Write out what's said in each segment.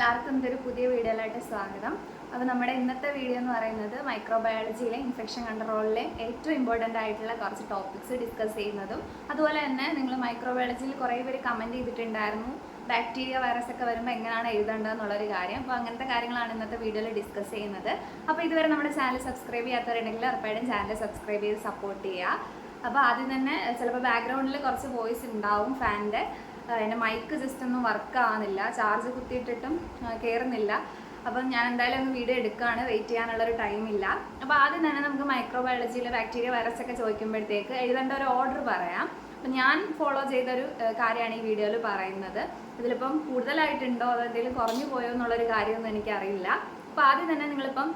എല്ലാവർക്കും ഇതൊരു പുതിയ വീഡിയോയിലായിട്ട് സ്വാഗതം. അപ്പോൾ നമ്മുടെ ഇന്നത്തെ വീഡിയോ എന്ന് പറയുന്നത് മൈക്രോബയോളജിയിലെ ഇൻഫെക്ഷൻ കൺട്രോളിലെ ഏറ്റവും ഇമ്പോർട്ടൻ്റ് ആയിട്ടുള്ള കുറച്ച് ടോപ്പിക്സ് ഡിസ്കസ് ചെയ്യുന്നതും അതുപോലെ തന്നെ നിങ്ങൾ മൈക്രോബയോളജിയിൽ കുറേ പേര് കമൻറ്റ് ചെയ്തിട്ടുണ്ടായിരുന്നു ബാക്ടീരിയ വൈറസ് ഒക്കെ വരുമ്പോൾ എങ്ങനെയാണ് എഴുതേണ്ടതെന്നുള്ളൊരു കാര്യം. അപ്പോൾ അങ്ങനത്തെ കാര്യങ്ങളാണ് ഇന്നത്തെ വീഡിയോയിൽ ഡിസ്കസ് ചെയ്യുന്നത്. അപ്പോൾ ഇതുവരെ നമ്മുടെ ചാനൽ സബ്സ്ക്രൈബ് ചെയ്യാത്തവരുണ്ടെങ്കിൽ ഉറപ്പായിട്ടും ചാനൽ സബ്സ്ക്രൈബ് ചെയ്ത് സപ്പോർട്ട് ചെയ്യുക. അപ്പോൾ ആദ്യം തന്നെ ചിലപ്പോൾ ബാക്ക്ഗ്രൗണ്ടിൽ കുറച്ച് വോയിസ് ഉണ്ടാവും ഫാനിൻ്റെ. എൻ്റെ മൈക്ക് ജസ്റ്റ് ഒന്നും വർക്ക് ആവുന്നില്ല, ചാർജ് കുത്തിയിട്ടിട്ടും കയറുന്നില്ല. അപ്പം ഞാൻ എന്തായാലും ഒന്ന് വീഡിയോ എടുക്കുകയാണ്, വെയിറ്റ് ചെയ്യാനുള്ളൊരു ടൈമില്ല. അപ്പോൾ ആദ്യം തന്നെ നമുക്ക് മൈക്രോബയോളജിയിൽ ബാക്ടീരിയ വൈറസ് ഒക്കെ ചോദിക്കുമ്പോഴത്തേക്ക് എഴുതേണ്ട ഒരു ഓർഡർ പറയാം. അപ്പം ഞാൻ ഫോളോ ചെയ്തൊരു കാര്യമാണ് ഈ വീഡിയോയിൽ പറയുന്നത്. ഇതിലിപ്പം കൂടുതലായിട്ടുണ്ടോ അതോ എന്തെങ്കിലും കുറഞ്ഞു പോയോ എന്നുള്ളൊരു കാര്യമൊന്നും എനിക്കറിയില്ല. അപ്പോൾ ആദ്യം തന്നെ നിങ്ങളിപ്പം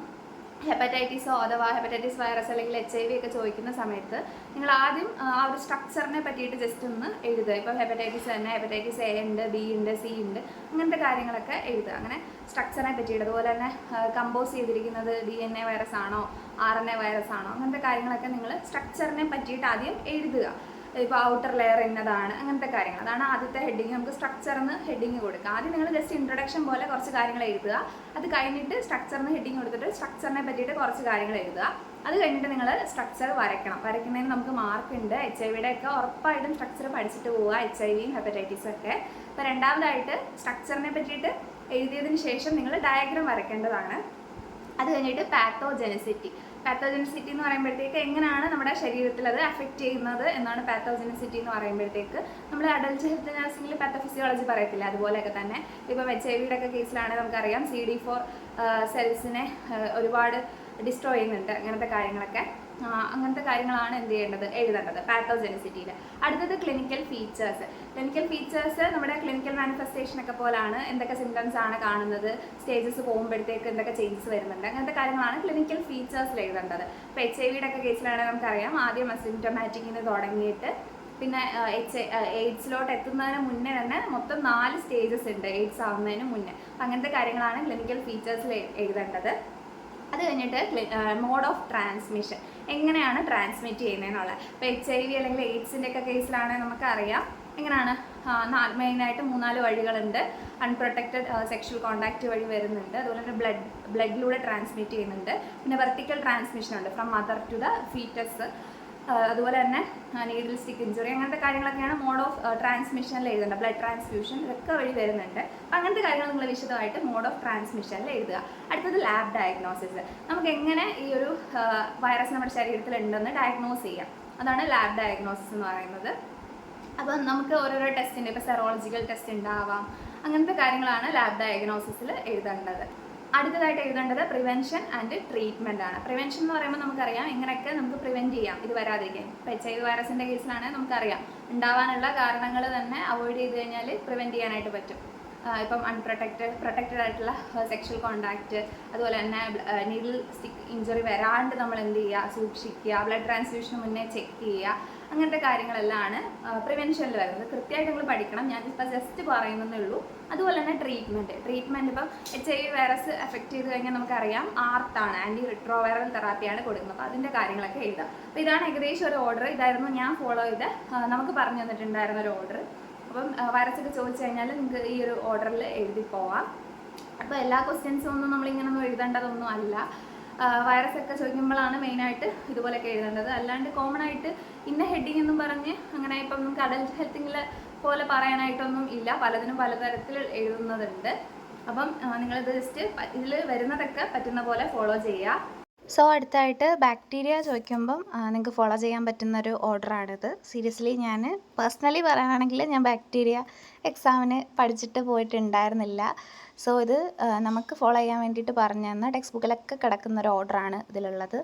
ഹെപ്പറ്റൈറ്റിസോ അഥവാ ഹെപ്പറ്റൈറ്റിസ് വൈറസ് അല്ലെങ്കിൽ HIV ഒക്കെ ചോദിക്കുന്ന സമയത്ത് നിങ്ങൾ ആദ്യം ആ ഒരു സ്ട്രക്ചറിനെ പറ്റിയിട്ട് ജസ്റ്റ് ഒന്ന് എഴുതുക. ഇപ്പോൾ ഹെപ്പറ്റൈറ്റിസ് തന്നെ ഹെപ്പറ്റൈറ്റിസ് A ഉണ്ട്, B ഉണ്ട്, C ഉണ്ട്, അങ്ങനത്തെ കാര്യങ്ങളൊക്കെ എഴുതുക. അങ്ങനെ സ്ട്രക്ചറിനെ പറ്റിയിട്ട് അതുപോലെ തന്നെ കമ്പോസ് ചെയ്തിരിക്കുന്നത് DNA വൈറസ് ആണോ RNA വൈറസ് ആണോ അങ്ങനത്തെ കാര്യങ്ങളൊക്കെ നിങ്ങൾ സ്ട്രക്ചറിനെ പറ്റിയിട്ട് ആദ്യം എഴുതുക. ഇപ്പോൾ ഔട്ടർ ലെയർ എന്നതാണ് അങ്ങനത്തെ കാര്യങ്ങൾ. അതാണ് ആദ്യത്തെ ഹെഡിങ്. നമുക്ക് സ്ട്രക്ചറിന് ഹെഡിങ് കൊടുക്കുക. ആദ്യം നിങ്ങൾ ജസ്റ്റ് ഇൻട്രൊഡക്ഷൻ പോലെ കുറച്ച് കാര്യങ്ങൾ എഴുതുക. അത് കഴിഞ്ഞിട്ട് സ്ട്രക്ചറിന് ഹെഡിങ് കൊടുത്തിട്ട് സ്ട്രക്ചറിനെ പറ്റിയിട്ട് കുറച്ച് കാര്യങ്ങൾ എഴുതുക. അത് കഴിഞ്ഞിട്ട് നിങ്ങൾ സ്ട്രക്ചർ വരയ്ക്കണം. വരയ്ക്കുന്നതിന് നമുക്ക് മാർക്ക് ഉണ്ട്. HIV ഒക്കെ ഉറപ്പായിട്ടും സ്ട്രക്ചർ പഠിച്ചിട്ട് പോവുക, HIV ഹെപ്പറ്റൈറ്റിസും ഒക്കെ. അപ്പോൾ രണ്ടാമതായിട്ട് സ്ട്രക്ചറിനെ പറ്റിയിട്ട് എഴുതിയതിന് ശേഷം നിങ്ങൾ ഡയഗ്രാം വരയ്ക്കേണ്ടതാണ്. അത് കഴിഞ്ഞിട്ട് പാത്തോജെനിസിറ്റി എന്ന് പറയുമ്പോഴത്തേക്ക് എങ്ങനെയാണ് നമ്മുടെ ശരീരത്തിൽ അത് അഫക്റ്റ് ചെയ്യുന്നത് എന്നാണ് പാത്തോജെനിസിറ്റി എന്ന് പറയുമ്പോഴത്തേക്ക്. നമ്മൾ അഡൽട്ട് ഹെൽത്ത് നഴ്സിംഗിൽ പാത്തോഫിസിയോളജി പറയത്തില്ല, അതുപോലെയൊക്കെ തന്നെ ഇപ്പോൾ HIV ഒക്കെ കേസിലാണെങ്കിൽ നമുക്കറിയാം CD4 സെൽസിനെ ഒരുപാട് ഡിസ്ട്രോയ് ചെയ്യുന്നുണ്ട്. അങ്ങനത്തെ കാര്യങ്ങളാണ് എന്ത് ചെയ്യേണ്ടത്, എഴുതേണ്ടത് പാത്തോജെനിസിറ്റിയിൽ. അടുത്തത് ക്ലിനിക്കൽ ഫീച്ചേഴ്സ് നമ്മുടെ ക്ലിനിക്കൽ മാനിഫെസ്റ്റേഷൻ ഒക്കെ പോലാണ്. എന്തൊക്കെ സിംറ്റംസ് ആണ് കാണുന്നത്, സ്റ്റേജസ് പോകുമ്പോഴത്തേക്ക് എന്തൊക്കെ ചേഞ്ചസ് വരുന്നുണ്ട്, അങ്ങനത്തെ കാര്യങ്ങളാണ് ക്ലിനിക്കൽ ഫീച്ചേഴ്സിൽ എഴുതേണ്ടത്. ഇപ്പോൾ HIV ഒക്കെ കേസിലാണെങ്കിൽ നമുക്കറിയാം ആദ്യം അസിംറ്റമാറ്റിക്കിന് തുടങ്ങിയിട്ട് പിന്നെ എയ്ഡ്സിലോട്ട് എത്തുന്നതിന് മുന്നേ തന്നെ മൊത്തം 4 സ്റ്റേജസ് ഉണ്ട് എയ്ഡ്സ് ആവുന്നതിന് മുന്നേ. അപ്പം അങ്ങനത്തെ കാര്യങ്ങളാണ് ക്ലിനിക്കൽ ഫീച്ചേഴ്സിൽ എഴുതേണ്ടത്. അത് കഴിഞ്ഞിട്ട് മോഡ് ഓഫ് ട്രാൻസ്മിഷൻ, എങ്ങനെയാണ് ട്രാൻസ്മിറ്റ് ചെയ്യുന്നതെന്നുള്ളത്. ഇപ്പോൾ HIV അല്ലെങ്കിൽ എയ്ഡ്സിൻ്റെ ഒക്കെ കേസിലാണെങ്കിൽ നമുക്കറിയാം എങ്ങനെയാണ്. മെയിനായിട്ട് 3-4 വഴികളുണ്ട്. അൺപ്രൊട്ടക്റ്റഡ് സെക്ഷൽ കോണ്ടാക്റ്റ് വഴി വരുന്നുണ്ട്, അതുപോലെ തന്നെ ബ്ലഡിലൂടെ ട്രാൻസ്മിറ്റ് ചെയ്യുന്നുണ്ട്. പിന്നെ വെർട്ടിക്കൽ ട്രാൻസ്മിഷൻ ഉണ്ട്, from mother to the foetus. അതുപോലെ തന്നെ നീഡിൽ സ്റ്റിക്ക് ഇഞ്ചുറി, അങ്ങനത്തെ കാര്യങ്ങളൊക്കെയാണ് മോഡ് ഓഫ് ട്രാൻസ്മിഷനിൽ എഴുതേണ്ടത്. ബ്ലഡ് ട്രാൻസ്ഫ്യൂഷൻ ഇതൊക്കെ വഴി വരുന്നുണ്ട്. അപ്പം അങ്ങനത്തെ കാര്യങ്ങൾ നിങ്ങൾ വിശദമായിട്ട് മോഡ് ഓഫ് ട്രാൻസ്മിഷനിൽ എഴുതുക. അടുത്തത് ലാബ് ഡയഗ്നോസിസ്, നമുക്ക് എങ്ങനെ ഈ ഒരു വൈറസ് നമ്മുടെ ശരീരത്തിൽ ഉണ്ടെന്ന് ഡയഗ്നോസ് ചെയ്യാം. അതാണ് ലാബ് ഡയഗ്നോസിസ് എന്ന് പറയുന്നത്. അപ്പം നമുക്ക് ഓരോരോ ടെസ്റ്റിൻ്റെ, ഇപ്പോൾ സെറോളജിക്കൽ ടെസ്റ്റ് ഉണ്ടാവാം, അങ്ങനത്തെ കാര്യങ്ങളാണ് ലാബ് ഡയഗ്നോസിസിൽ എഴുതേണ്ടത്. അടുത്തതായിട്ട് എഴുതേണ്ടത് പ്രിവെൻഷൻ ആൻഡ് ട്രീറ്റ്മെൻ്റ് ആണ്. പ്രിവെൻഷൻ എന്ന് പറയുമ്പോൾ നമുക്കറിയാം എങ്ങനെയൊക്കെ നമുക്ക് പ്രിവെൻറ്റ് ചെയ്യാം ഇത് വരാതിരിക്കാൻ. ഇപ്പോൾ HIV വൈറസിൻ്റെ കേസിലാണെങ്കിൽ നമുക്കറിയാം ഉണ്ടാവാനുള്ള കാരണങ്ങൾ തന്നെ അവോയ്ഡ് ചെയ്ത് കഴിഞ്ഞാൽ പ്രിവെൻറ്റ് ചെയ്യാനായിട്ട് പറ്റും. ഇപ്പം പ്രൊട്ടക്റ്റഡ് ആയിട്ടുള്ള സെക്ഷൽ കോണ്ടാക്റ്റ്, അതുപോലെ തന്നെ നീഡിൽ സ്റ്റിക്ക് ഇഞ്ചുറി വരാണ്ട് നമ്മൾ എന്ത് ചെയ്യുക, സൂക്ഷിക്കുക, ബ്ലഡ് ട്രാൻസ്ഫ്യൂഷന് മുന്നേ ചെക്ക് ചെയ്യുക, അങ്ങനത്തെ കാര്യങ്ങളെല്ലാം പ്രിവെൻഷനിൽ വരുന്നത്. കൃത്യമായിട്ട് നമ്മൾ പഠിക്കണം. ഞാനിപ്പോൾ ജസ്റ്റ് പറയുന്നതേ ഉള്ളൂ. അതുപോലെ തന്നെ ട്രീറ്റ്മെൻറ്റ് ഇപ്പം HIV വൈറസ് എഫക്റ്റ് ചെയ്ത് കഴിഞ്ഞാൽ നമുക്കറിയാം ആർത്താണ്, ആൻറ്റി റിട്രോവൈറൽ തെറാപ്പിയാണ് കൊടുക്കുന്നത്. അപ്പോൾ അതിൻ്റെ കാര്യങ്ങളൊക്കെ എഴുതാം. അപ്പോൾ ഇതാണ് ഏകദേശം ഒരു ഓർഡർ. ഇതായിരുന്നു ഞാൻ ഫോളോ ചെയ്ത് നമുക്ക് പറഞ്ഞു തന്നിട്ടുണ്ടായിരുന്ന ഒരു ഓർഡർ. അപ്പം വൈറസൊക്കെ ചോദിച്ചു കഴിഞ്ഞാൽ നിങ്ങൾക്ക് ഈ ഒരു ഓർഡറിൽ എഴുതി പോവാം. അപ്പോൾ എല്ലാ ക്വസ്റ്റ്യൻസും ഒന്നും നമ്മളിങ്ങനൊന്നും എഴുതേണ്ടതൊന്നും അല്ല. വൈറസ് ഒക്കെ ചോദിക്കുമ്പോഴാണ് മെയിനായിട്ട് ഇതുപോലെയൊക്കെ എഴുതേണ്ടത്. അല്ലാണ്ട് കോമൺ ആയിട്ട് ഇന്ന ഹെഡിങ് എന്നും പറഞ്ഞ് അങ്ങനെ ഇപ്പം നമുക്ക് അഡൽട്ട് ഹെൽത്തിങ്ങിൽ പോലെ പറയാനായിട്ടൊന്നും ഇല്ല. പലതിനും പലതരത്തിൽ എഴുതുന്നതുണ്ട്. അപ്പം നിങ്ങളിത് ജസ്റ്റ് ഇതിൽ വരുന്നതൊക്കെ പറ്റുന്ന പോലെ ഫോളോ ചെയ്യുക. സോ അടുത്തായിട്ട് ബാക്ടീരിയ ചോദിക്കുമ്പം നിങ്ങൾക്ക് ഫോളോ ചെയ്യാൻ പറ്റുന്നൊരു ഓർഡറാണിത്. സീരിയസ്ലി ഞാൻ പേഴ്സണലി പറയുകയാണെങ്കിൽ ഞാൻ ബാക്ടീരിയ എക്സാമിന് പഠിച്ചിട്ട് പോയിട്ടുണ്ടായിരുന്നില്ല. സോ ഇത് നമുക്ക് ഫോളോ ചെയ്യാൻ വേണ്ടിയിട്ട് പറഞ്ഞു തന്ന ടെക്സ്റ്റ് ബുക്കിലൊക്കെ കിടക്കുന്നൊരു ഓർഡറാണ് ഇതിലുള്ളത്.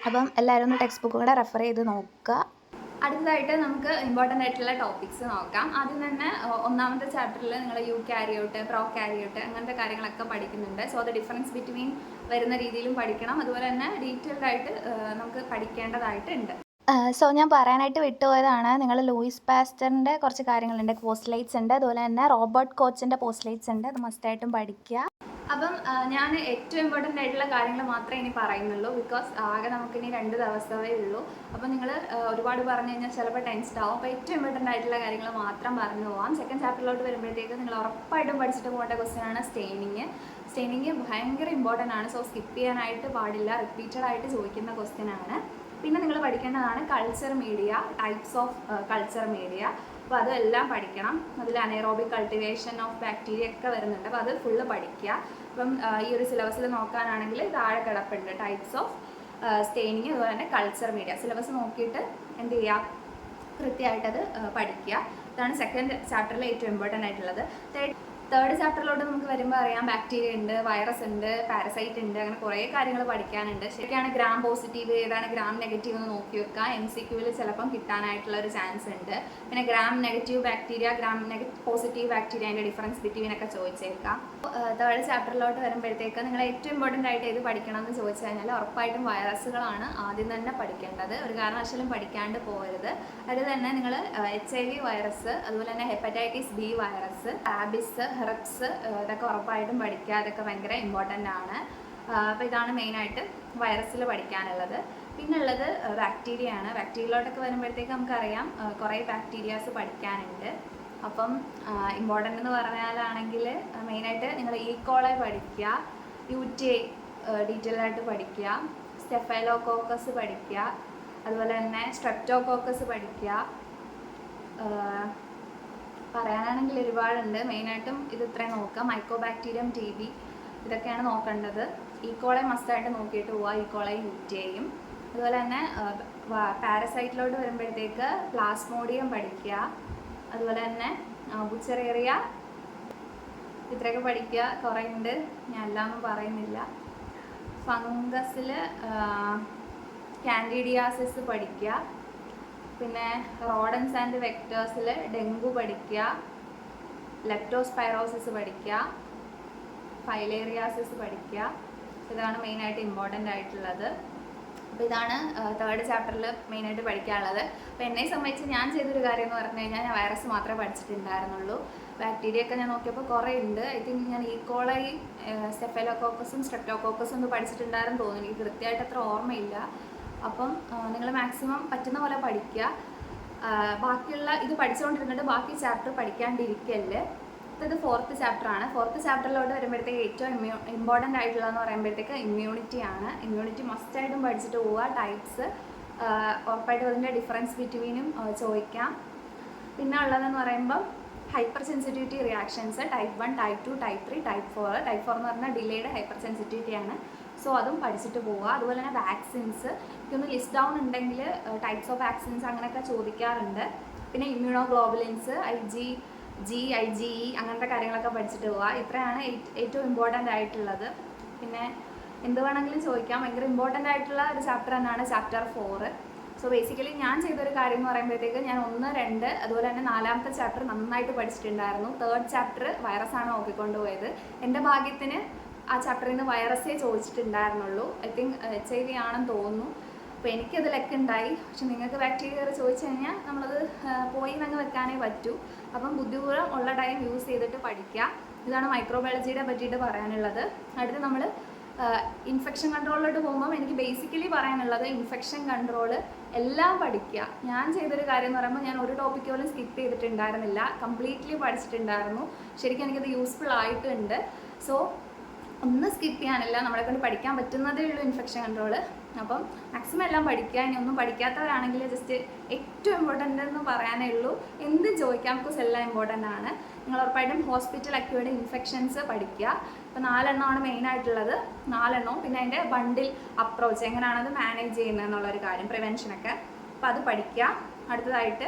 അപ്പം എല്ലാവരും ഒന്ന് ടെക്സ്റ്റ് ബുക്കും കൂടെ റെഫർ ചെയ്ത് നോക്കുക. അടുത്തതായിട്ട് നമുക്ക് ഇമ്പോർട്ടൻ്റ് ആയിട്ടുള്ള ടോപ്പിക്സ് നോക്കാം. ആദ്യം തന്നെ ഒന്നാമത്തെ ചാപ്റ്ററിൽ നിങ്ങൾ യൂക്യാരിയോട്ട്, പ്രോക്യാരിയോട്ട് അങ്ങനത്തെ കാര്യങ്ങളൊക്കെ പഠിക്കുന്നുണ്ട്. സോ അത് ഡിഫറൻസ് ബിറ്റ്വീൻ വരുന്ന രീതിയിലും പഠിക്കണം. അതുപോലെ തന്നെ ഡീറ്റെയിൽഡ് ആയിട്ട് നമുക്ക് പഠിക്കേണ്ടതായിട്ടുണ്ട്. സോ ഞാൻ പറയാനായിട്ട് വിട്ടുപോയതാണ്, നിങ്ങൾ ലൂയിസ് പാസ്റ്ററിൻ്റെ കുറച്ച് കാര്യങ്ങളുണ്ട്, പോസ്റ്റ്ലൈറ്റ്സ് ഉണ്ട്, അതുപോലെ തന്നെ റോബർട്ട് കോച്ചിൻ്റെ പോസ്റ്റ്ലൈറ്റ്സ് ഉണ്ട്. അത് മസ്റ്റായിട്ടും പഠിക്കുക. അപ്പം ഞാൻ ഏറ്റവും ഇമ്പോർട്ടൻ്റ് ആയിട്ടുള്ള കാര്യങ്ങൾ മാത്രമേ ഇനി പറയുന്നുള്ളൂ. ബിക്കോസ് ആകെ നമുക്കിനി 2 ദിവസമേ ഉള്ളൂ. അപ്പോൾ നിങ്ങൾ ഒരുപാട് പറഞ്ഞു കഴിഞ്ഞാൽ ചിലപ്പോൾ ടെൻസ്ഡ് ആവും. അപ്പോൾ ഏറ്റവും ഇമ്പോർട്ടൻ്റ് ആയിട്ടുള്ള കാര്യങ്ങൾ മാത്രം പറഞ്ഞു പോകാം. സെക്കൻഡ് ചാപ്റ്ററിലോട്ട് വരുമ്പോഴത്തേക്ക് നിങ്ങൾ ഉറപ്പായിട്ടും പഠിച്ചിട്ട് പോകേണ്ട ക്വസ്റ്റ്യൻ ആണ് സ്റ്റെയിനിങ്. സ്റ്റെയിനിങ് ഭയങ്കര ഇമ്പോർട്ടൻ്റ് ആണ്. സോ സ്കിപ്പ് ചെയ്യാനായിട്ട് പാടില്ല. റിപ്പീറ്റഡ് ആയിട്ട് ചോദിക്കുന്ന ക്വസ്റ്റ്യൻ ആണ്. പിന്നെ നിങ്ങൾ പഠിക്കേണ്ടതാണ് culture media, types of culture media. അപ്പോൾ അതെല്ലാം പഠിക്കണം. അതിൽ അനേറോബിക് കൾട്ടിവേഷൻ ഓഫ് ബാക്ടീരിയ ഒക്കെ വരുന്നുണ്ട്. അപ്പോൾ അത് ഫുള്ള് പഠിക്കുക. അപ്പം ഈ ഒരു സിലബസിൽ നോക്കാനാണെങ്കിൽ താഴെ കിടപ്പുണ്ട് ടൈപ്സ് ഓഫ് സ്റ്റെയിനിങ്, അതുപോലെ തന്നെ കൾച്ചർ മീഡിയ. സിലബസ് നോക്കിയിട്ട് എന്ത് ചെയ്യുക, കൃത്യമായിട്ടത് പഠിക്കുക. ഇതാണ് സെക്കൻഡ് ചാപ്റ്ററിൽ ഏറ്റവും ഇമ്പോർട്ടൻ്റ് ആയിട്ടുള്ളത്. തേർഡ് ചാപ്റ്ററിലോട്ട് നമുക്ക് വരുമ്പോൾ അറിയാം ബാക്ടീരിയ ഉണ്ട്, വൈറസ് ഉണ്ട്, പാരസൈറ്റ് ഉണ്ട്, അങ്ങനെ കുറേ കാര്യങ്ങൾ പഠിക്കാനുണ്ട്. ശരിക്കാണ് ഗ്രാം പോസിറ്റീവ് ഏതാണ് ഗ്രാം നെഗറ്റീവ് എന്ന് നോക്കി വെക്കുക. MCQവിൽ ചിലപ്പം കിട്ടാനായിട്ടുള്ള ഒരു ചാൻസ് ഉണ്ട്. പിന്നെ gram negative bacteria, gram positive bacteria, അതിൻ്റെ ഡിഫറൻസ് ബിറ്റ്വീനൊക്കെ ചോദിച്ചേക്കാം. തേർഡ് ചാപ്റ്ററിലോട്ട് വരുമ്പോഴത്തേക്ക് നിങ്ങൾ ഏറ്റവും ഇമ്പോർട്ടൻ്റ് ആയിട്ട് ഏത് പഠിക്കണം എന്ന് ചോദിച്ചു കഴിഞ്ഞാൽ ഉറപ്പായിട്ടും വൈറസുകളാണ് ആദ്യം തന്നെ പഠിക്കേണ്ടത്. ഒരു കാരണവശാലും പഠിക്കാണ്ട് പോകരുത്. അത് തന്നെ നിങ്ങൾ HIV വൈറസ്, അതുപോലെ തന്നെ ഹെപ്പറ്റൈറ്റിസ് B വൈറസ്, റാബിസ്, ഹെറപ്സ്, ഇതൊക്കെ ഉറപ്പായിട്ടും പഠിക്കുക. അതൊക്കെ ഭയങ്കര ഇമ്പോർട്ടൻ്റ് ആണ്. അപ്പോൾ ഇതാണ് മെയിനായിട്ട് വൈറസിൽ പഠിക്കാനുള്ളത്. പിന്നുള്ളത് ബാക്ടീരിയ ആണ്. ബാക്ടീരിയയിലോട്ടൊക്കെ വരുമ്പോഴത്തേക്ക് നമുക്കറിയാം കുറേ ബാക്ടീരിയാസ് പഠിക്കാനുണ്ട്. അപ്പം ഇമ്പോർട്ടൻ്റ് എന്ന് പറഞ്ഞാലാണെങ്കിൽ മെയിനായിട്ട് നിങ്ങൾ ഈക്കോളെ പഠിക്കുക, UTI ഡീറ്റെയിൽ ആയിട്ട് പഠിക്കുക, സ്റ്റെഫൈലോകോക്കസ് പഠിക്കുക, അതുപോലെ തന്നെ സ്ട്രെപ്റ്റോകോക്കസ് പഠിക്കുക. പറയാനാണെങ്കിൽ ഒരുപാടുണ്ട്. മെയിനായിട്ടും ഇത് ഇത്രയും നോക്കുക. മൈക്കോബാക്ടീരിയം TB ഇതൊക്കെയാണ് നോക്കേണ്ടത്. ഈക്കോളെ മസ്റ്റായിട്ട് നോക്കിയിട്ട് പോവുക, ഈക്കോളയും UTIയും. അതുപോലെ തന്നെ പാരസൈറ്റിലോട്ട് വരുമ്പോഴത്തേക്ക് പ്ലാസ്മോഡിയം പഠിക്കുക, അതുപോലെ തന്നെ ബുച്ചറേറിയ, ഇത്രയൊക്കെ പഠിക്കുക. കുറേ ഉണ്ട്, ഞാൻ എല്ലാമൊന്നും പറയുന്നില്ല. ഫംഗസിൽ കാൻഡിഡിയാസിസ് പഠിക്കുക. പിന്നെ റോഡൻസ് ആൻഡ് വെക്ടേഴ്സിൽ ഡെങ്കു പഠിക്കുക, ലെപ്റ്റോസ്പൈറോസിസ് പഠിക്കുക, ഫൈലേറിയാസിസ് പഠിക്കുക. ഇതാണ് മെയിനായിട്ട് ഇമ്പോർട്ടൻ്റ് ആയിട്ടുള്ളത്. അപ്പോൾ ഇതാണ് തേർഡ് ചാപ്റ്ററിൽ മെയിനായിട്ട് പഠിക്കാനുള്ളത്. അപ്പോൾ എന്നെ സംബന്ധിച്ച് ഞാൻ ചെയ്തൊരു കാര്യം എന്ന് പറഞ്ഞു കഴിഞ്ഞാൽ ഞാൻ വൈറസ് മാത്രമേ പഠിച്ചിട്ടുണ്ടായിരുന്നുള്ളൂ. ബാക്ടീരിയ ഒക്കെ ഞാൻ നോക്കിയപ്പോൾ കുറേ ഉണ്ട്. ഐ തിങ്ക് ഞാൻ ഈക്കോളൈ, സ്റ്റെഫൈലോകോക്കസും സ്ട്രെപ്റ്റോകോക്കസും ഒന്ന് പഠിച്ചിട്ടുണ്ടായിരുന്നു തോന്നുന്നു. എനിക്ക് കൃത്യമായിട്ട് അത്ര ഓർമ്മയില്ല. അപ്പം നിങ്ങൾ മാക്സിമം പറ്റുന്ന പോലെ പഠിക്കുക. ബാക്കിയുള്ള ഇത് പഠിച്ചുകൊണ്ടിരുന്നിട്ട് ബാക്കി ചാപ്റ്റർ പഠിക്കാണ്ടിരിക്കല്. ഇത് ഫോർത്ത് ചാപ്റ്ററാണ്. ഫോർത്ത് ചാപ്റ്ററിലോട്ട് വരുമ്പോഴത്തേക്ക് ഏറ്റവും ഇമ്പോർട്ടൻ്റ് ആയിട്ടുള്ളതെന്ന് പറയുമ്പോഴത്തേക്ക് ഇമ്മ്യൂണിറ്റി ആണ്. ഇമ്മ്യൂണിറ്റി മസ്റ്റായിട്ടും പഠിച്ചിട്ട് പോവുക. ടൈപ്സ് ഉറപ്പായിട്ടും അതിൻ്റെ ഡിഫറൻസ് ബിറ്റ്വീനും ചോദിക്കാം. പിന്നെ ഉള്ളതെന്ന് പറയുമ്പം hyper sensitivity reactions type 1, type 2, type 3, type 4. Type 4 എന്ന് പറഞ്ഞാൽ ഡിലേഡ് ഹൈപ്പർ സെൻസിറ്റിവിറ്റി ആണ്. സോ അതും പഠിച്ചിട്ട് പോവുക. അതുപോലെ തന്നെ വാക്സിൻസ് ഇതൊന്ന് ലിസ്റ്റ് ഡൗൺ ഉണ്ടെങ്കിൽ ടൈപ്സ് ഓഫ് വാക്സിൻസ് അങ്ങനെയൊക്കെ ചോദിക്കാറുണ്ട്. പിന്നെ ഇമ്മ്യൂണോഗ്ലോബുലിൻസ്, IgE അങ്ങനത്തെ കാര്യങ്ങളൊക്കെ പഠിച്ചിട്ട് പോവുക. ഇത്രയാണ് ഏറ്റവും ഇമ്പോർട്ടൻ്റ് ആയിട്ടുള്ളത്. പിന്നെ എന്ത് വേണമെങ്കിലും ചോദിക്കാം. ഭയങ്കര ഇമ്പോർട്ടൻ്റ് ആയിട്ടുള്ള ഒരു ചാപ്റ്റർ തന്നെയാണ് ചാപ്റ്റർ 4. സോ ബേസിക്കലി ഞാൻ ചെയ്തൊരു കാര്യം എന്ന് പറയുമ്പോഴത്തേക്ക് ഞാൻ 1, 2 അതുപോലെ തന്നെ 4ാമത്തെ ചാപ്റ്റർ നന്നായിട്ട് പഠിച്ചിട്ടുണ്ടായിരുന്നു. Third chapter വൈറസാണ് നോക്കിക്കൊണ്ടുപോയത്. എൻ്റെ ഭാഗ്യത്തിന് ആ ചാപ്റ്ററിൽ നിന്ന് വൈറസേ ചോദിച്ചിട്ടുണ്ടായിരുന്നുള്ളൂ. ഐ തിങ്ക് HIV ആണെന്ന് തോന്നുന്നു. അപ്പോൾ എനിക്കത് ലക്കുണ്ടായി. പക്ഷെ നിങ്ങൾക്ക് ബാക്ടീരിയ ചോദിച്ചു കഴിഞ്ഞാൽ നമ്മളത് പോയി അങ്ങ് വെക്കാനേ പറ്റൂ. അപ്പം ബുദ്ധിപൂർവ്വം ഉള്ള ടൈം യൂസ് ചെയ്തിട്ട് പഠിക്കുക. ഇതാണ് മൈക്രോബയോളജിയുടെ പറ്റിയിട്ട് പറയാനുള്ളത്. അടുത്ത് നമ്മൾ ഇൻഫെക്ഷൻ കൺട്രോളിലോട്ട് പോകുമ്പം എനിക്ക് ബേസിക്കലി പറയാനുള്ളത് ഇൻഫെക്ഷൻ കൺട്രോൾ എല്ലാം പഠിക്കുക. ഞാൻ ചെയ്തൊരു കാര്യം എന്ന് പറയുമ്പോൾ ഞാൻ ഒരു ടോപ്പിക്ക് പോലും സ്കിപ്പ് ചെയ്തിട്ടുണ്ടായിരുന്നില്ല. കംപ്ലീറ്റ്ലി പഠിച്ചിട്ടുണ്ടായിരുന്നു. ശരിക്കും എനിക്കത് യൂസ്ഫുൾ ആയിട്ടുണ്ട്. സോ ഒന്നും സ്കിപ്പ് ചെയ്യാനില്ല. നമ്മളെ കൊണ്ട് പഠിക്കാൻ പറ്റുന്നതേ ഉള്ളൂ ഇൻഫെക്ഷൻ കൺട്രോൾ. അപ്പം മാക്സിമം എല്ലാം പഠിക്കുക. ഇനി ഒന്നും പഠിക്കാത്തവരാണെങ്കിൽ ജസ്റ്റ് ഏറ്റവും ഇമ്പോർട്ടൻ്റ് എന്ന് പറയാനേ ഉള്ളൂ. എന്തും ചോദിക്കാം, ബിക്കോസ് എല്ലാം ഇമ്പോർട്ടൻ്റ് ആണ്. നിങ്ങൾ ഉറപ്പായിട്ടും ഹോസ്പിറ്റൽ അക്യൂർഡ് ഇൻഫെക്ഷൻസ് പഠിക്കുക. ഇപ്പോൾ 4 എണ്ണമാണ് മെയിനായിട്ടുള്ളത്. 4 എണ്ണവും പിന്നെ അതിൻ്റെ ബണ്ടിൽ അപ്രോച്ച് എങ്ങനെയാണത് മാനേജ് ചെയ്യുന്നത് എന്നുള്ളൊരു കാര്യം, പ്രിവെൻഷനൊക്കെ. അപ്പോൾ അത് പഠിക്കുക. അടുത്തതായിട്ട്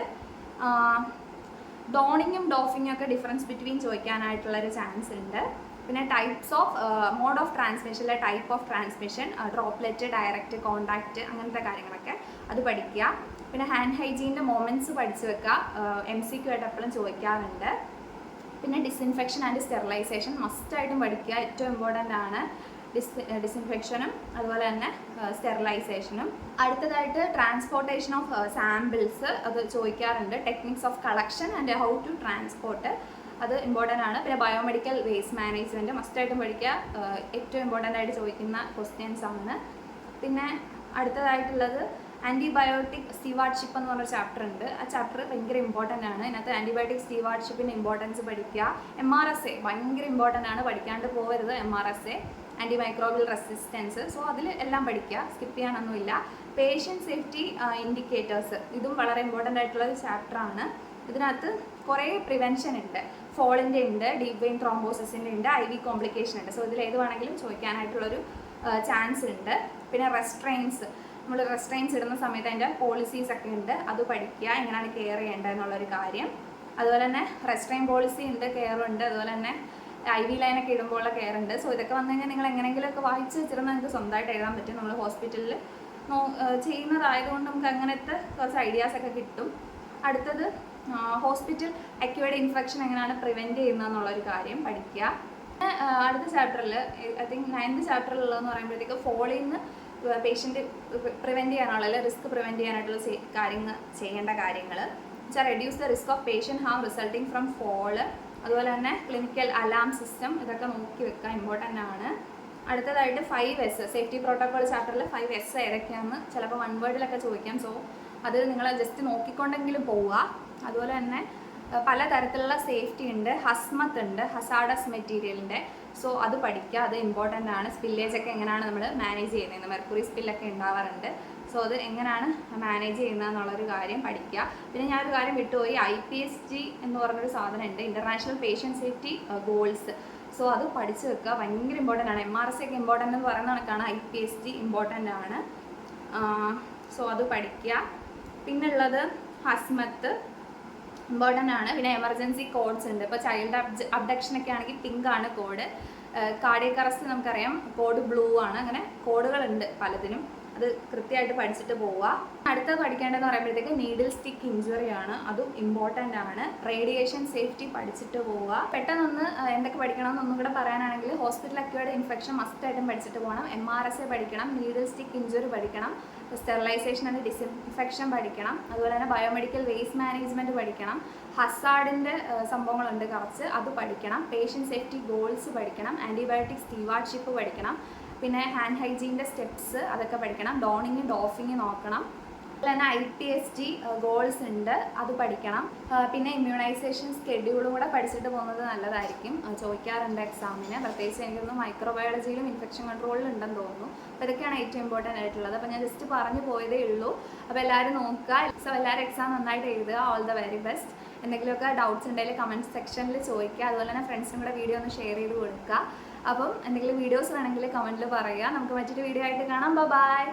ഡോണിങ്ങും ഡോഫിങ്ങും ഒക്കെ ഡിഫറൻസ് ബിറ്റ്വീൻ ചോദിക്കാനായിട്ടുള്ളൊരു ചാൻസ് ഉണ്ട്. പിന്നെ ടൈപ്സ് ഓഫ് മോഡ് ഓഫ് ട്രാൻസ്മിഷനിലെ type of transmission, droplet, direct, contact, അങ്ങനത്തെ കാര്യങ്ങളൊക്കെ അത് പഠിക്കുക. പിന്നെ ഹാൻഡ് ഹൈജീൻ്റെ മൊമെൻറ്റ്സ് പഠിച്ചു വെക്കുക. MCQ ആയിട്ട് എപ്പോഴും ചോദിക്കാറുണ്ട്. പിന്നെ ഡിസിൻഫെക്ഷൻ ആൻഡ് സ്റ്റെറിലൈസേഷൻ മസ്റ്റായിട്ടും പഠിക്കുക. ഏറ്റവും ഇമ്പോർട്ടൻ്റ് ആണ് ഡിസിൻഫെക്ഷനും അതുപോലെ തന്നെ സ്റ്റെറിലൈസേഷനും. അടുത്തതായിട്ട് ട്രാൻസ്പോർട്ടേഷൻ ഓഫ് സാമ്പിൾസ് അത് ചോദിക്കാറുണ്ട്. Techniques of collection and how to transport അത് ഇമ്പോർട്ടൻ്റ് ആണ്. പിന്നെ ബയോമെഡിക്കൽ വേസ്റ്റ് മാനേജ്മെൻറ്റ് മസ്റ്റായിട്ടും പഠിക്കുക, ഏറ്റവും ഇമ്പോർട്ടൻ്റ് ആയിട്ട് ചോദിക്കുന്ന ക്വസ്റ്റ്യൻസ് ആണ്. പിന്നെ അടുത്തതായിട്ടുള്ളത് ആൻറ്റിബയോട്ടിക് സ്റ്റീവാർഡ്ഷിപ്പ് എന്ന് പറഞ്ഞൊരു ചാപ്റ്റർ ഉണ്ട്. ആ ചാപ്റ്റർ ഭയങ്കര ഇമ്പോർട്ടൻ്റ് ആണ്. ഇതിനകത്ത് ആൻറ്റിബയോട്ടിക് സ്റ്റീവാർഡ്ഷിപ്പിൻ്റെ ഇമ്പോർട്ടൻസ് പഠിക്കുക. MRSA ഭയങ്കര ഇമ്പോർട്ടൻ്റ് ആണ്, പഠിക്കാണ്ട് പോകരുത്. MRSA antimicrobial resistance, so അതിൽ എല്ലാം പഠിക്കുക, സ്കിപ്പ് ചെയ്യാനൊന്നുമില്ല. പേഷ്യൻറ്റ് സേഫ്റ്റി ഇൻഡിക്കേറ്റേഴ്സ്, ഇതും വളരെ ഇമ്പോർട്ടൻ്റ് ആയിട്ടുള്ളൊരു ചാപ്റ്ററാണ്. ഇതിനകത്ത് കുറേ പ്രിവെൻഷൻ ഉണ്ട്. ഫോളിൻ്റെ ഉണ്ട്, ഡീപ് വെയിൻ ത്രോംബോസിസിൻ്റെ ഉണ്ട്, IV കോംപ്ലിക്കേഷൻ ഉണ്ട്. സോ ഇതിൽ ഏത് വേണമെങ്കിലും ചോദിക്കാനായിട്ടുള്ളൊരു ചാൻസ് ഉണ്ട്. പിന്നെ റെസ്ട്രെയിൻസ്, നമ്മൾ റെസ്ട്രെയിൻസ് ഇടുന്ന സമയത്ത് അതിൻ്റെ പോളിസീസ് ഒക്കെ ഉണ്ട്, അത് പഠിക്കുക, എങ്ങനെയാണ് കെയർ ചെയ്യേണ്ടത് എന്നുള്ളൊരു കാര്യം. അതുപോലെ തന്നെ റെസ്ട്രെയിൻ പോളിസി ഉണ്ട്, കെയർ ഉണ്ട്. അതുപോലെ തന്നെ IV ലൈനൊക്കെ ഇടുമ്പോഴുള്ള കെയർ ഉണ്ട്. സോ ഇതൊക്കെ വന്നു കഴിഞ്ഞാൽ നിങ്ങൾ എങ്ങനെയെങ്കിലുമൊക്കെ വായിച്ച് വെച്ചിരുന്നാൽ നിങ്ങൾക്ക് സ്വന്തമായിട്ട് എഴുതാൻ പറ്റും. നമ്മൾ ഹോസ്പിറ്റലിൽ ചെയ്യുന്നതായതുകൊണ്ട് നമുക്ക് അങ്ങനത്തെ കുറച്ച് ഐഡിയാസൊക്കെ കിട്ടും. അടുത്തത് ഹോസ്പിറ്റൽ അക്യൂർഡ് ഇൻഫെക്ഷൻ എങ്ങനെയാണ് പ്രിവെൻറ്റ് ചെയ്യുന്നതെന്നുള്ളൊരു കാര്യം പഠിക്കുക. അടുത്ത ചാപ്റ്ററിൽ ഐ തിങ്ക് 9th ചാപ്റ്ററിലുള്ളതെന്ന് പറയുമ്പോഴത്തേക്ക് ഫോളിൽ നിന്ന് പേഷ്യൻ്റ് പ്രിവെൻറ്റ് ചെയ്യാനുള്ള റിസ്ക് പ്രിവെൻറ്റ് ചെയ്യാനായിട്ടുള്ള കാര്യങ്ങൾ ചെയ്യേണ്ട കാര്യങ്ങൾ വെച്ചാൽ reduce the risk of patient harm resulting from fall. അതുപോലെ തന്നെ ക്ലിനിക്കൽ അലാം സിസ്റ്റം, ഇതൊക്കെ നോക്കി വെക്കുക, ഇമ്പോർട്ടൻ്റ് ആണ്. അടുത്തതായിട്ട് 5S സേഫ്റ്റി പ്രോട്ടോക്കോൾ ചാപ്റ്ററിൽ 5S ഏതൊക്കെയാണെന്ന് ചിലപ്പോൾ 1 വേർഡിലൊക്കെ ചോദിക്കാം. സോ അത് നിങ്ങൾ ജസ്റ്റ് നോക്കിക്കൊണ്ടെങ്കിലും പോവുക. അതുപോലെ തന്നെ പലതരത്തിലുള്ള സേഫ്റ്റി ഉണ്ട്. ഹസ്മത്ത് ഉണ്ട്, ഹസാഡസ് മെറ്റീരിയലിൻ്റെ, സോ അത് പഠിക്കുക, അത് ഇമ്പോർട്ടൻ്റ് ആണ്. സ്പില്ലേജ് ഒക്കെ എങ്ങനെയാണ് നമ്മൾ മാനേജ് ചെയ്യുന്നത്, മെർക്കുറി സ്പില്ലൊക്കെ ഉണ്ടാവാറുണ്ട്. സോ അത് എങ്ങനെയാണ് മാനേജ് ചെയ്യുന്നത് എന്നുള്ളൊരു കാര്യം പഠിക്കുക. പിന്നെ ഞാനൊരു കാര്യം വിട്ടുപോയി, IPSG എന്ന് പറഞ്ഞൊരു സാധനം ഉണ്ട്, international patient safety goals. So അത് പഠിച്ചു വെക്കുക, ഭയങ്കര ഇമ്പോർട്ടൻ്റ് ആണ്. MRSA ഒക്കെ ഇമ്പോർട്ടൻ്റ് എന്ന് പറയുന്ന കണക്കാണ് IPSG ഇമ്പോർട്ടൻ്റ് ആണ്. സോ അത് പഠിക്കുക. പിന്നുള്ളത് ഹസ്മത്ത് ഇമ്പോർട്ടൻ്റ് ആണ്. പിന്നെ എമർജൻസി കോഡ്സ് ഉണ്ട്. ഇപ്പോൾ ചൈൽഡ് അബ്ഡക്ഷനൊക്കെ ആണെങ്കിൽ പിങ്ക് ആണ് കോഡ്. കാർഡിയക് അറസ്റ്റ് നമുക്കറിയാം, കോഡ് ബ്ലൂ ആണ്. അങ്ങനെ കോഡുകളുണ്ട് പലതിനും, അത് കൃത്യമായിട്ട് പഠിച്ചിട്ട് പോവുക. അടുത്ത പഠിക്കേണ്ടതെന്ന് പറയുമ്പോഴത്തേക്ക് നീഡിൽ സ്റ്റിക്ക് ഇഞ്ചുറി ആണ്, അതും ഇമ്പോർട്ടൻ്റ് ആണ്. റേഡിയേഷൻ സേഫ്റ്റി പഠിച്ചിട്ട് പോവുക. പെട്ടെന്നൊന്ന് എന്തൊക്കെ പഠിക്കണം എന്നൊന്നും കൂടെ പറയാനാണെങ്കിൽ ഹോസ്പിറ്റൽ അക്വേർഡ് ഇൻഫെക്ഷൻ മസ്റ്റായിട്ടും പഠിച്ചിട്ട് പോകണം. MRSA പഠിക്കണം, നീഡിൽ സ്റ്റിക്ക് ഇഞ്ചുറി പഠിക്കണം, സ്റ്റെറിലൈസേഷൻ ആൻഡ് ഡിസിൻഫെക്ഷൻ പഠിക്കണം. അതുപോലെ തന്നെ ബയോമെഡിക്കൽ വേസ്റ്റ് മാനേജ്മെൻറ്റ് പഠിക്കണം. ഹസാർഡിൻ്റെ സംഭവങ്ങളുണ്ട് കുറച്ച്, അത് പഠിക്കണം. പേഷ്യൻ്റ് സേഫ്റ്റി ഗോൾസ് പഠിക്കണം. ആൻറ്റിബയോട്ടിക് സ്റ്റീവാർഡ്ഷിപ്പ് പഠിക്കണം. പിന്നെ ഹാൻഡ് ഹൈജീൻ്റെ സ്റ്റെപ്സ് അതൊക്കെ പഠിക്കണം. ഡോണിങ് ഡോഫിങ് നോക്കണം. അതുപോലെ തന്നെ IPSG ഗോൾസ് ഉണ്ട്, അത് പഠിക്കണം. പിന്നെ ഇമ്മ്യൂണൈസേഷൻ സ്കെഡ്യൂളും കൂടെ പഠിച്ചിട്ട് പോകുന്നത് നല്ലതായിരിക്കും, ചോദിക്കാറുണ്ട് എക്സാമിന്. പ്രത്യേകിച്ച് എനിക്കൊന്ന് മൈക്രോബയോളജിയിലും ഇൻഫെക്ഷൻ കൺട്രോളിലും ഉണ്ടെന്ന് തോന്നുന്നു. അപ്പോൾ ഇതൊക്കെയാണ് ഏറ്റവും ഇമ്പോർട്ടൻ്റ് ആയിട്ടുള്ളത്. അപ്പോൾ ഞാൻ ജസ്റ്റ് പറഞ്ഞു പോയതേ ഉള്ളൂ. അപ്പോൾ എല്ലാവരും നോക്കുക. സോ എല്ലാവരും എക്സാം നന്നായിട്ട് എഴുതുക. All the very best. എന്തെങ്കിലുമൊക്കെ ഡൗട്ട്സ് ഉണ്ടെങ്കിൽ കമൻറ്റ് സെക്ഷനിൽ ചോദിക്കുക. അതുപോലെ തന്നെ ഫ്രണ്ട്സിനും കൂടെ വീഡിയോ ഒന്ന് ഷെയർ ചെയ്ത് കൊടുക്കുക. അപ്പം എന്തെങ്കിലും വീഡിയോസ് വേണമെങ്കിൽ കമൻറ്റിൽ പറയുക. നമുക്ക് മറ്റൊരു വീഡിയോ ആയിട്ട് കാണാം. ബൈ.